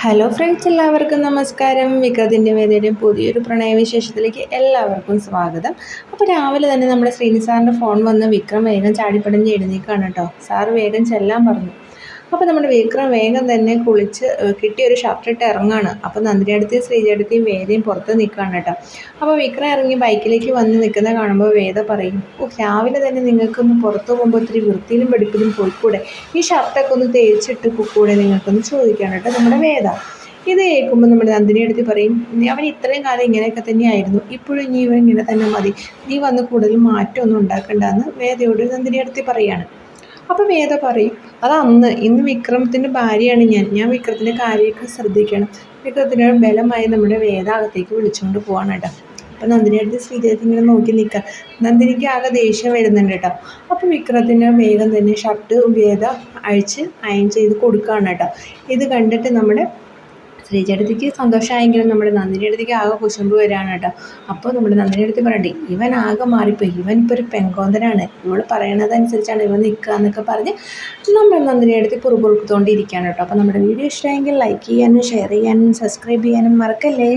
Hello friends, എല്ലാവർക്കും നമസ്കാരം. വികൃതിൻ്റെ വേദിയുടെയും പുതിയൊരു പ്രണയവിശേഷത്തിലേക്ക് എല്ലാവർക്കും സ്വാഗതം. അപ്പോൾ രാവിലെ തന്നെ നമ്മുടെ ശ്രീനി സാറിൻ്റെ ഫോൺ വന്ന് വിക്രം വേഗം ചാടിപ്പടഞ്ഞ് എഴുന്നേൽക്കുകയാണ് കേട്ടോ. സാറ് വേഗം ചെല്ലാൻ പറഞ്ഞു. അപ്പോൾ നമ്മുടെ വിക്രം വേഗം തന്നെ കുളിച്ച് കിട്ടിയൊരു ഷർട്ടിട്ട് ഇറങ്ങാണ്. അപ്പോൾ നന്ദിനിയടുത്തെയും ശ്രീജയടുത്തെയും വേദയും പുറത്ത് നിൽക്കുകയാണ് കേട്ടോ. അപ്പോൾ വിക്രം ഇറങ്ങി ബൈക്കിലേക്ക് വന്ന് നിൽക്കുന്നത് കാണുമ്പോൾ വേദ പറയും, രാവിലെ തന്നെ നിങ്ങൾക്കൊന്ന് പുറത്ത് പോകുമ്പോൾ ഇത്തിരി വൃത്തിയിലും വെടിപ്പിലും പോയിക്കൂടെ? ഈ ഷർട്ടൊക്കെ ഒന്ന് തേച്ചിട്ട് കൂടെ നിങ്ങൾക്കൊന്ന് ചോദിക്കുകയാണ് കേട്ടോ നമ്മുടെ വേദ. ഇത് കേൾക്കുമ്പോൾ നമ്മുടെ നന്ദിനിയടുത്ത് പറയും, അവൻ ഇത്രയും കാലം ഇങ്ങനെയൊക്കെ തന്നെയായിരുന്നു, ഇപ്പോഴും നീ ഇവൻ ഇങ്ങനെ തന്നെ മതി, നീ വന്ന് കൂടുതൽ മാറ്റമൊന്നും ഉണ്ടാക്കണ്ടെന്ന് വേദയോട് നന്ദിനിയടുത്ത് പറയുകയാണ്. അപ്പോൾ വേദ പറയും, അത് അന്ന്, ഇന്ന് വിക്രമത്തിൻ്റെ ഭാര്യയാണ് ഞാൻ വിക്രത്തിൻ്റെ കാര്യമൊക്കെ ശ്രദ്ധിക്കണം. വിക്രത്തിൻ്റെ ബലമായി നമ്മുടെ വേദ അകത്തേക്ക് വിളിച്ചുകൊണ്ട് പോവാണ് കേട്ടോ. അപ്പോൾ നന്ദിനിയടുത്ത് ശ്രീദേവി ഇങ്ങനെ നോക്കി നിൽക്കുക. നന്ദിനിക്ക് ആകെ ദേഷ്യം വരുന്നുണ്ട് കേട്ടോ. അപ്പോൾ വിക്രത്തിന് വേഗം തന്നെ ഷർട്ട് വേദ അഴിച്ച് അയൺ ചെയ്ത് കൊടുക്കുകയാണ് കേട്ടോ. ഇത് കണ്ടിട്ട് നമ്മുടെ ശ്രീചേട്ടത്തിക്ക് സന്തോഷമായെങ്കിലും നമ്മുടെ നന്ദിനിയടുത്തേക്ക് ആകെ കുശുമ്പ് വരികയാണ് കേട്ടോ. അപ്പോൾ നമ്മുടെ നന്ദിനിയടുത്ത് പറയണ്ടേ, ഇവൻ ആകെ മാറിപ്പോയി, ഇവൻ ഇപ്പോൾ ഒരു പെങ്കോന്തനാണ്, ഇവൾ പറയണതനുസരിച്ചാണ് ഇവൻ നിൽക്കുക എന്നൊക്കെ പറഞ്ഞ് നമ്മുടെ നന്ദിനിയടുത്ത് പുറത്തുകൊണ്ടിരിക്കുകയാണ് കേട്ടോ. അപ്പോൾ നമ്മുടെ വീഡിയോ ഇഷ്ടമായെങ്കിൽ ലൈക്ക് ചെയ്യാനും ഷെയർ ചെയ്യാനും സബ്സ്ക്രൈബ് ചെയ്യാനും മറക്കല്ലേ.